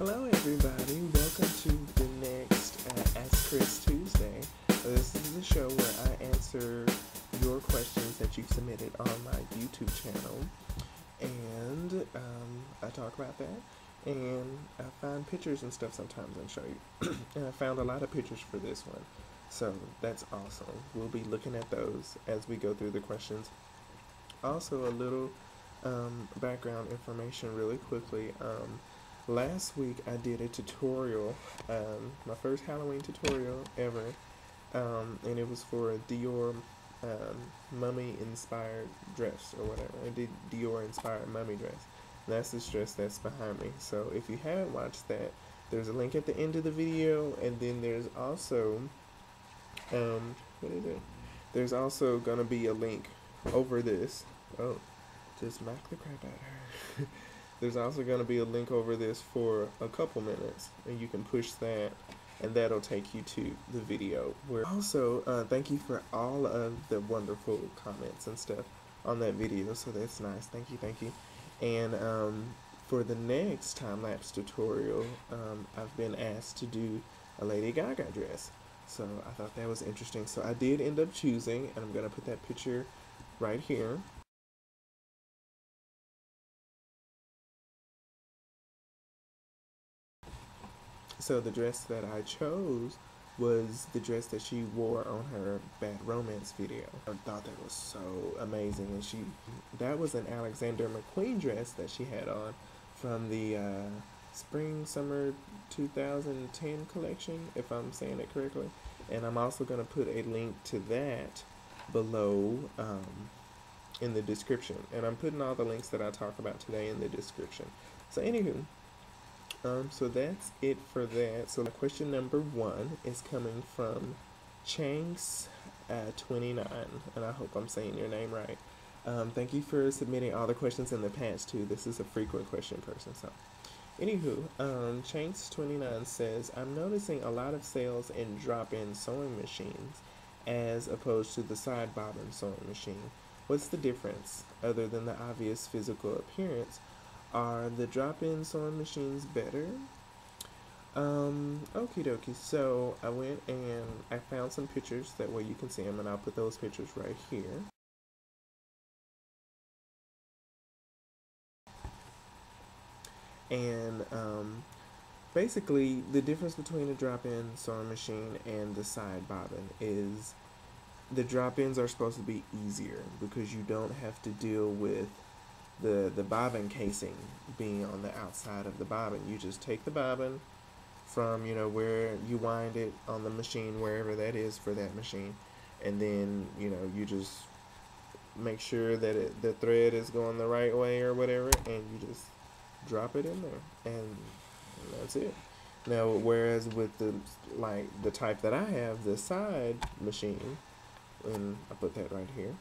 Hello everybody, welcome to the next Ask Chris Tuesday. This is the show where I answer your questions that you've submitted on my YouTube channel, and I talk about that, and I find pictures and stuff sometimes and show you. And I found a lot of pictures for this one, so that's awesome. We'll be looking at those as we go through the questions. Also, a little background information really quickly. Last week I did a tutorial, my first Halloween tutorial ever, and it was for a Dior mummy inspired dress or whatever. I did Dior inspired mummy dress. And that's this dress that's behind me. So if you haven't watched that, there's a link at the end of the video, and then there's also, what is it? There's also gonna be a link over this. Oh, just smack the crap out of her. There's also going to be a link over this for a couple minutes, and you can push that, and that'll take you to the video. Also, thank you for all of the wonderful comments and stuff on that video, so that's nice. Thank you. And for the next time-lapse tutorial, I've been asked to do a Lady Gaga dress, so I thought that was interesting. So I did end up choosing, and I'm going to put that picture right here. So the dress that I chose was the dress that she wore on her Bad Romance video. I thought that was so amazing, and that was an Alexander McQueen dress that she had on from the Spring Summer 2010 collection, if I'm saying it correctly. And I'm also going to put a link to that below in the description. And I'm putting all the links that I talk about today in the description. So anywho, so that's it for that. So question number 1 is coming from Chanks29, and I hope I'm saying your name right. Thank you for submitting all the questions in the past too. This is a frequent question person. So anywho, Chanks29 says, I'm noticing a lot of sales in drop-in sewing machines as opposed to the side bobbin sewing machine. What's the difference other than the obvious physical appearance? Are the drop-in sewing machines better? Okie dokie. So I went and I found some pictures, that way you can see them, and I'll put those pictures right here. And basically the difference between a drop-in sewing machine and the side bobbin is the drop-ins are supposed to be easier because you don't have to deal with the bobbin casing being on the outside of the bobbin. You just take the bobbin from, where you wind it on the machine, wherever that is for that machine, and then, you just make sure that the thread is going the right way or whatever, and you just drop it in there, and that's it. Now, whereas with the type that I have, the side machine, and I put that right here,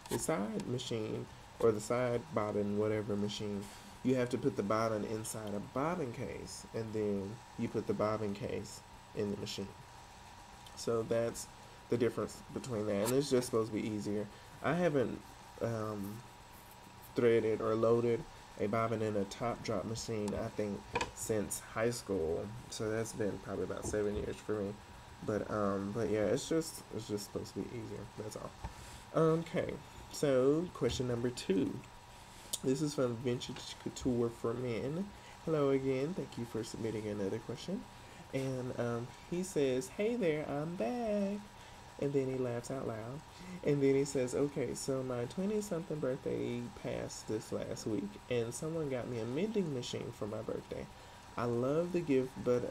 the side machine, or the side bobbin, whatever machine, you have to put the bobbin inside a bobbin case, and then you put the bobbin case in the machine. So that's the difference between that, and it's just supposed to be easier. I haven't threaded or loaded a bobbin in a top drop machine, I think, since high school, so that's been probably about 7 years for me. But yeah, it's just supposed to be easier. That's all. Okay. So, question number 2. This is from Vintage Couture for Men. Hello again. Thank you for submitting another question. And he says, hey there, I'm back. And then he laughs out loud. And then he says, okay, so my 20-something birthday passed this last week, and someone got me a mending machine for my birthday. I love the gift, but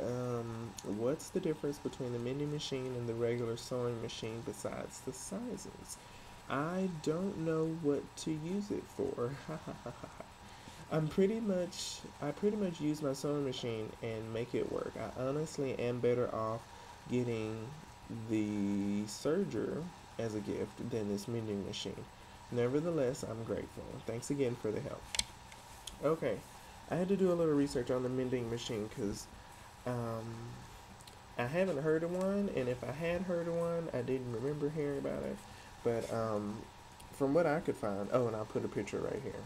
what's the difference between the mending machine and the regular sewing machine besides the sizes? I don't know what to use it for. I pretty much use my sewing machine and make it work. I honestly am better off getting the serger as a gift than this mending machine. Nevertheless, I'm grateful. Thanks again for the help. Okay, I had to do a little research on the mending machine because I haven't heard of one, and if I had heard of one, I didn't remember hearing about it. But from what I could find, oh, and I'll put a picture right here.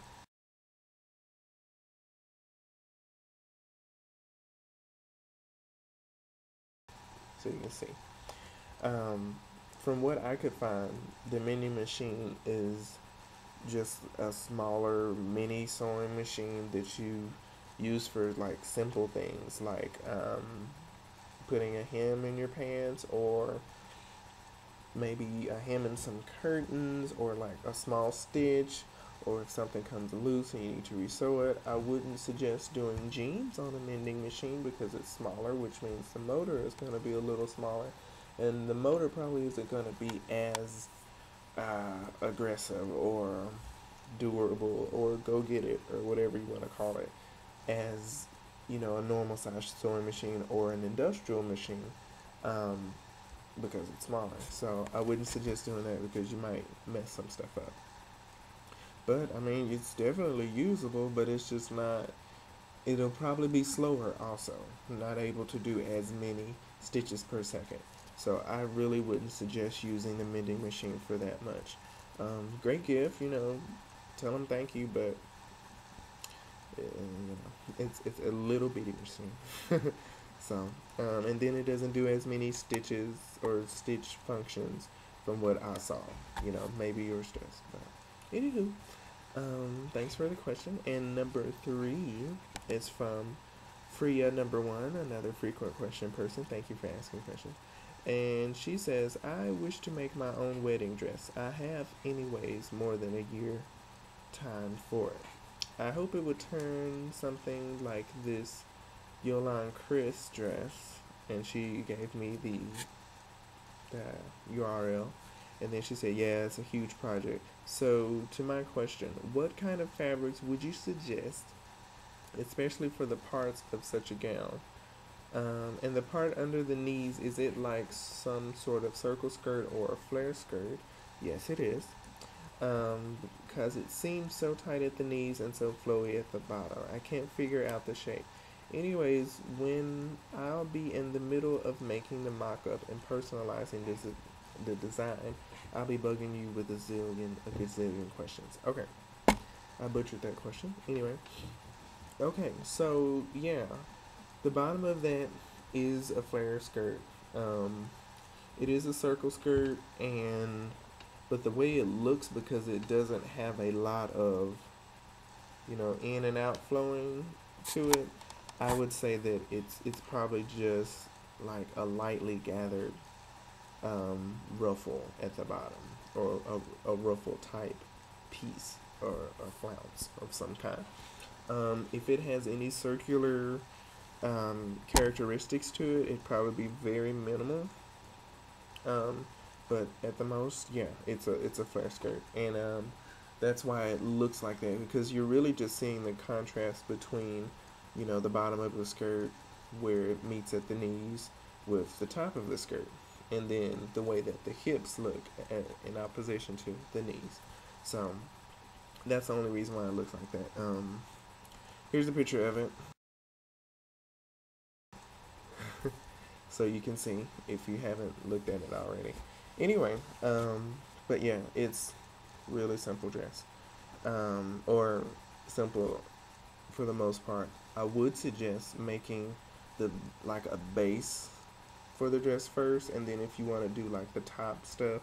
so you can see. From what I could find, the mending machine is just a smaller mini sewing machine that you use for like simple things like putting a hem in your pants, or maybe a hem in some curtains, or like a small stitch, or if something comes loose and you need to resew it. I wouldn't suggest doing jeans on a mending machine because it's smaller, which means the motor is going to be a little smaller, and the motor probably isn't going to be as aggressive or durable or go get it or whatever you want to call it as a normal size sewing machine or an industrial machine, because it's smaller. So I wouldn't suggest doing that because you might mess some stuff up. But I mean, it's definitely usable, but it's just not. It'll probably be slower also, not able to do as many stitches per second. So I really wouldn't suggest using the mending machine for that much. Great gift, tell them thank you, but it's a little bitty machine. So, and then it doesn't do as many stitches or stitch functions from what I saw. Maybe yours does. But anywho, thanks for the question. And number 3 is from Freya number 1, another frequent question person. Thank you for asking questions. And she says, I wish to make my own wedding dress. I have anyways more than a year time for it. I hope it would turn something like this Yolan Cris dress. And she gave me the URL. And then she said, yeah, it's a huge project. So to my question, what kind of fabrics would you suggest, especially for the parts of such a gown? And the part under the knees, is it like some sort of circle skirt or a flare skirt? Yes, it is. Because it seems so tight at the knees and so flowy at the bottom. I can't figure out the shape. Anyways, when I'll be in the middle of making the mock-up and personalizing the design, I'll be bugging you with a gazillion questions. Okay, I butchered that question. Anyway, okay, so yeah, the bottom of that is a flare skirt. It is a circle skirt, but the way it looks, because it doesn't have a lot of in and out flowing to it, I would say that it's probably just like a lightly gathered ruffle at the bottom, or a ruffle type piece, or a flounce of some kind. If it has any circular characteristics to it, it'd probably be very minimal. But at the most, yeah, it's a flare skirt, and that's why it looks like that, because you're really just seeing the contrast between the bottom of the skirt where it meets at the knees with the top of the skirt, and then the way that the hips look in opposition to the knees. So that's the only reason why it looks like that. Here's a picture of it. So you can see if you haven't looked at it already. Anyway, but yeah, it's really simple dress, or simple for the most part. I would suggest making like a base for the dress first, and then if you want to do like the top stuff,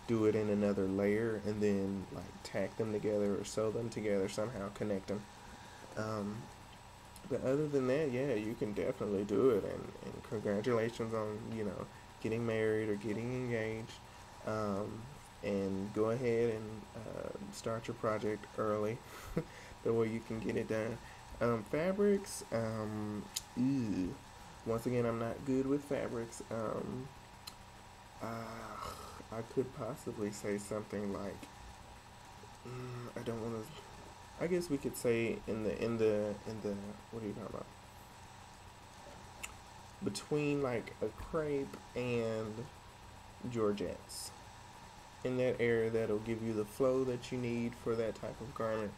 do it in another layer, and then like tack them together or sew them together somehow, connect them. But other than that, yeah, you can definitely do it, and congratulations on getting married or getting engaged, and go ahead and start your project early, the way you can get it done. Fabrics, once again, I'm not good with fabrics. I could possibly say something like, I don't want to. I guess we could say in the what are you talking about? Between like a crepe and georgettes, in that area, that'll give you the flow that you need for that type of garment,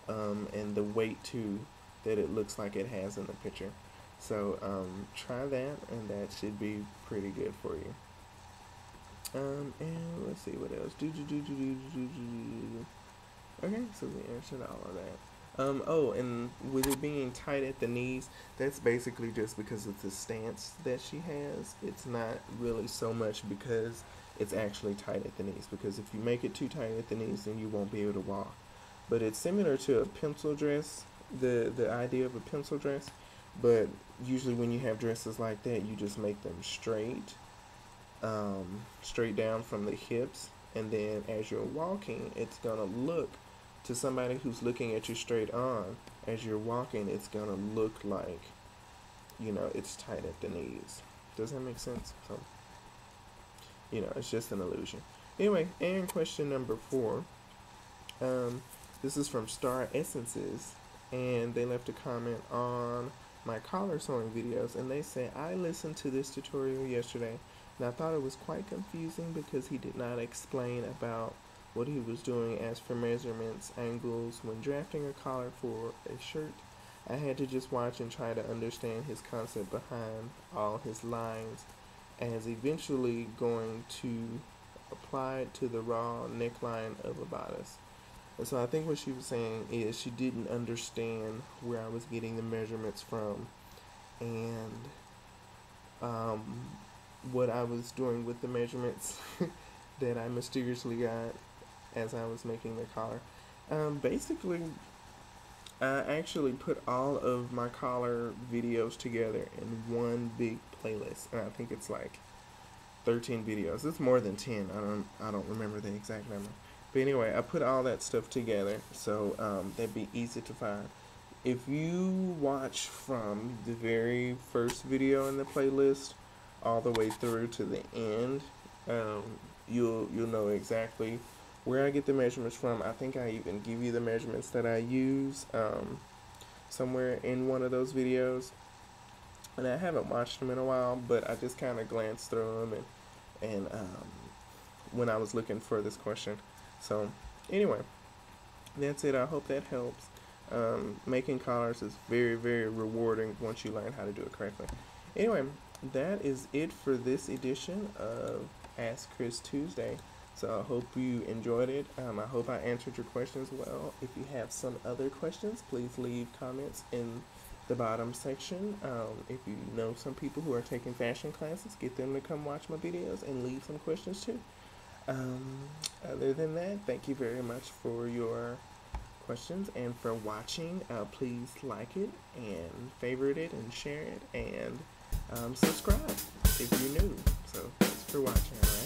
and the weight too that it looks like it has in the picture. So try that, and that should be pretty good for you. And let's see what else. Okay, so we answered all of that. Oh, and with it being tight at the knees, that's basically just because of the stance that she has. It's not really so much because it's actually tight at the knees. Because if you make it too tight at the knees, then you won't be able to walk. But it's similar to a pencil dress, the idea of a pencil dress. But usually when you have dresses like that, you just make them straight, straight down from the hips. And then as you're walking, it's going to look to somebody who's looking at you straight on, as you're walking, it's gonna look like, it's tight at the knees. Does that make sense? So, it's just an illusion. Anyway, and question number 4. This is from Star Essences, and they left a comment on my collar sewing videos, and they say, I listened to this tutorial yesterday, and I thought it was quite confusing because he did not explain about what he was doing as for measurements, angles, when drafting a collar for a shirt. I had to just watch and try to understand his concept behind all his lines, as eventually going to apply it to the raw neckline of a bodice. And so I think what she was saying is she didn't understand where I was getting the measurements from, and what I was doing with the measurements that I mysteriously got as I was making the collar. Basically, I actually put all of my collar videos together in one big playlist, and I think it's like 13 videos. It's more than 10. I don't remember the exact number. But anyway, I put all that stuff together, so that'd be easy to find. If you watch from the very first video in the playlist all the way through to the end, you'll know exactly where I get the measurements from. I think I even give you the measurements that I use somewhere in one of those videos. And I haven't watched them in a while, but I just kind of glanced through them and when I was looking for this question. So anyway, that's it. I hope that helps. Making collars is very, very rewarding once you learn how to do it correctly. Anyway, that is it for this edition of Ask Chris Tuesday. So I hope you enjoyed it. I hope I answered your questions well. If you have some other questions, please leave comments in the bottom section. If you know some people who are taking fashion classes, get them to come watch my videos and leave some questions too. Other than that, thank you very much for your questions and for watching. Please like it and favorite it and share it and subscribe if you're new. So thanks for watching.